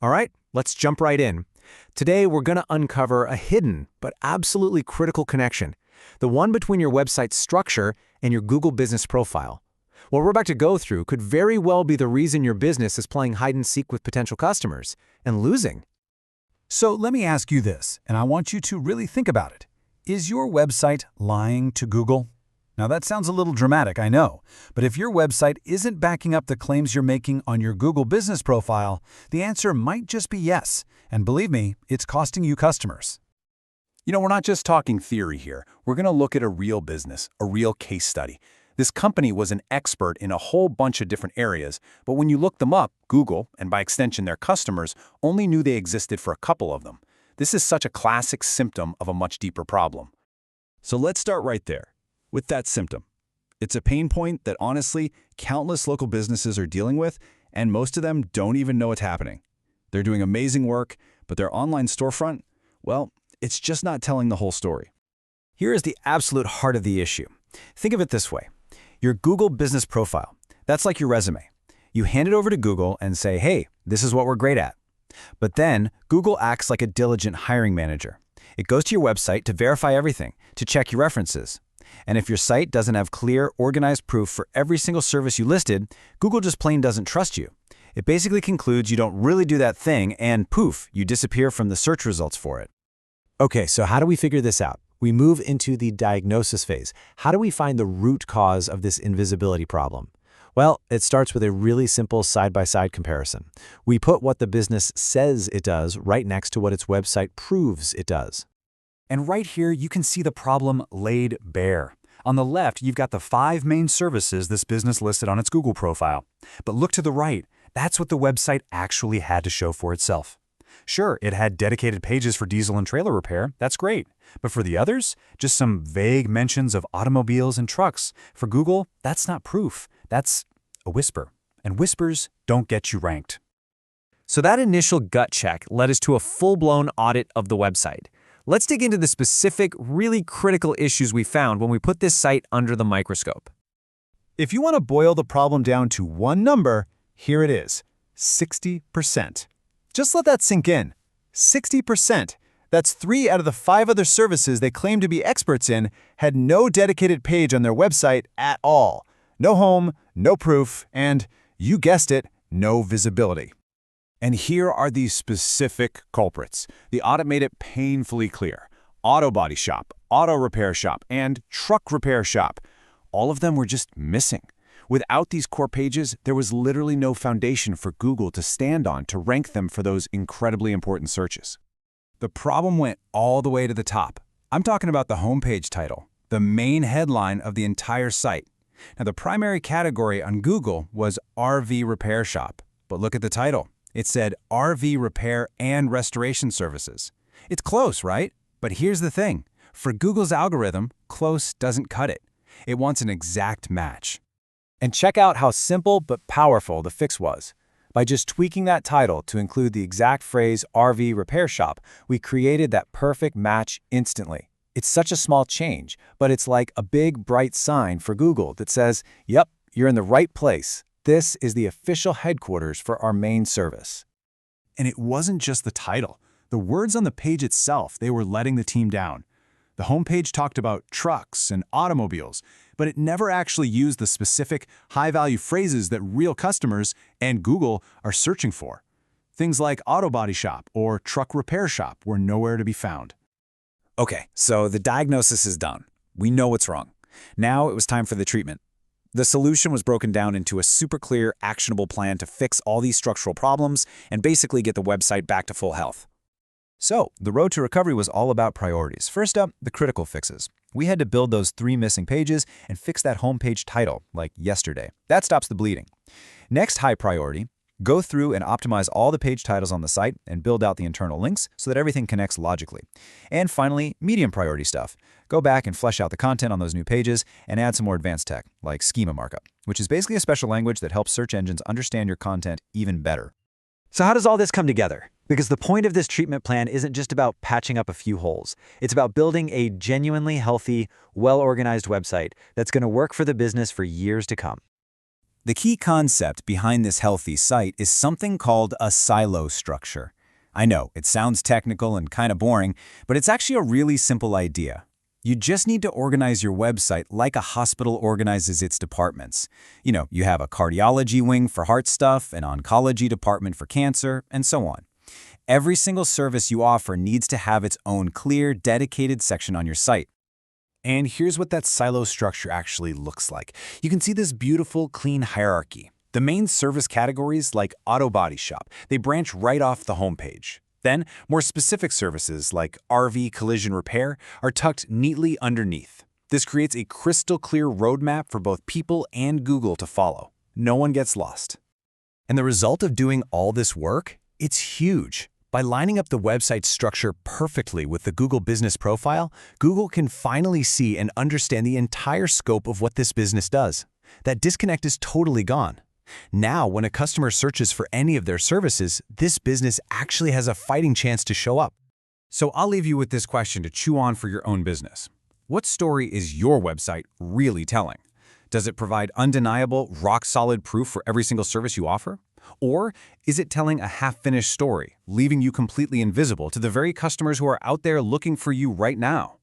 All right, let's jump right in. Today, we're going to uncover a hidden but absolutely critical connection, the one between your website's structure and your Google business profile. What we're about to go through could very well be the reason your business is playing hide and seek with potential customers and losing. So let me ask you this, and I want you to really think about it. Is your website lying to Google? Now that sounds a little dramatic, I know, but if your website isn't backing up the claims you're making on your Google business profile, the answer might just be yes. And believe me, it's costing you customers. We're not just talking theory here. We're going to look at a real business, a real case study. This company was an expert in a whole bunch of different areas, but when you look them up, Google, and by extension their customers, only knew they existed for a couple of them. This is such a classic symptom of a much deeper problem. So let's start right there, with that symptom. It's a pain point that honestly, countless local businesses are dealing with, and most of them don't even know it's happening. They're doing amazing work, but their online storefront, well, it's just not telling the whole story. Here is the absolute heart of the issue. Think of it this way. Your Google business profile, that's like your resume. You hand it over to Google and say, hey, this is what we're great at. But then Google acts like a diligent hiring manager. It goes to your website to verify everything, to check your references. And if your site doesn't have clear, organized proof for every single service you listed, Google just plain doesn't trust you. It basically concludes you don't really do that thing and poof, you disappear from the search results for it. Okay, so how do we figure this out? We move into the diagnosis phase. How do we find the root cause of this invisibility problem? Well, it starts with a really simple side-by-side comparison. We put what the business says it does right next to what its website proves it does. And right here, you can see the problem laid bare. On the left, you've got the 5 main services this business listed on its Google profile. But look to the right. That's what the website actually had to show for itself. Sure, it had dedicated pages for diesel and trailer repair. That's great. But for the others, just some vague mentions of automobiles and trucks. For Google, that's not proof. That's a whisper. And whispers don't get you ranked. So that initial gut check led us to a full-blown audit of the website. Let's dig into the specific, really critical issues we found when we put this site under the microscope. If you want to boil the problem down to one number, here it is, 60%. Just let that sink in. 60%. That's 3 out of the 5 other services they claim to be experts in had no dedicated page on their website at all. No home, no proof, and, you guessed it, no visibility. And here are these specific culprits. The audit made it painfully clear. Auto body shop, auto repair shop, and truck repair shop. All of them were just missing. Without these core pages, there was literally no foundation for Google to stand on to rank them for those incredibly important searches. The problem went all the way to the top. I'm talking about the homepage title, the main headline of the entire site. Now, the primary category on Google was RV repair shop, but look at the title. It said RV repair and restoration services. It's close, right? But here's the thing. For Google's algorithm, close doesn't cut it. It wants an exact match. And check out how simple but powerful the fix was. By just tweaking that title to include the exact phrase RV repair shop, we created that perfect match instantly. It's such a small change, but it's like a big, bright sign for Google that says, yep, you're in the right place. This is the official headquarters for our main service. And it wasn't just the title. The words on the page itself, they were letting the team down. The homepage talked about trucks and automobiles, but it never actually used the specific high-value phrases that real customers and Google are searching for. Things like auto body shop or truck repair shop were nowhere to be found. Okay, so the diagnosis is done. We know what's wrong. Now it was time for the treatment. The solution was broken down into a super clear, actionable plan to fix all these structural problems and basically get the website back to full health. So, the road to recovery was all about priorities. First up, the critical fixes. We had to build those 3 missing pages and fix that homepage title, like yesterday. That stops the bleeding. Next high priority, go through and optimize all the page titles on the site and build out the internal links so that everything connects logically. And finally, medium priority stuff. Go back and flesh out the content on those new pages and add some more advanced tech, like schema markup, which is basically a special language that helps search engines understand your content even better. So how does all this come together? Because the point of this treatment plan isn't just about patching up a few holes. It's about building a genuinely healthy, well-organized website that's going to work for the business for years to come. The key concept behind this healthy site is something called a silo structure. I know, it sounds technical and kind of boring, but it's actually a really simple idea. You just need to organize your website like a hospital organizes its departments. You have a cardiology wing for heart stuff, an oncology department for cancer, and so on. Every single service you offer needs to have its own clear, dedicated section on your site. And here's what that silo structure actually looks like. You can see this beautiful, clean hierarchy. The main service categories, like auto body shop, they branch right off the homepage. Then, more specific services like RV collision repair are tucked neatly underneath. This creates a crystal clear roadmap for both people and Google to follow. No one gets lost. And the result of doing all this work? It's huge. By lining up the website structure perfectly with the Google Business Profile, Google can finally see and understand the entire scope of what this business does. That disconnect is totally gone. Now, when a customer searches for any of their services, this business actually has a fighting chance to show up. So I'll leave you with this question to chew on for your own business. What story is your website really telling? Does it provide undeniable, rock-solid proof for every single service you offer? Or is it telling a half-finished story, leaving you completely invisible to the very customers who are out there looking for you right now?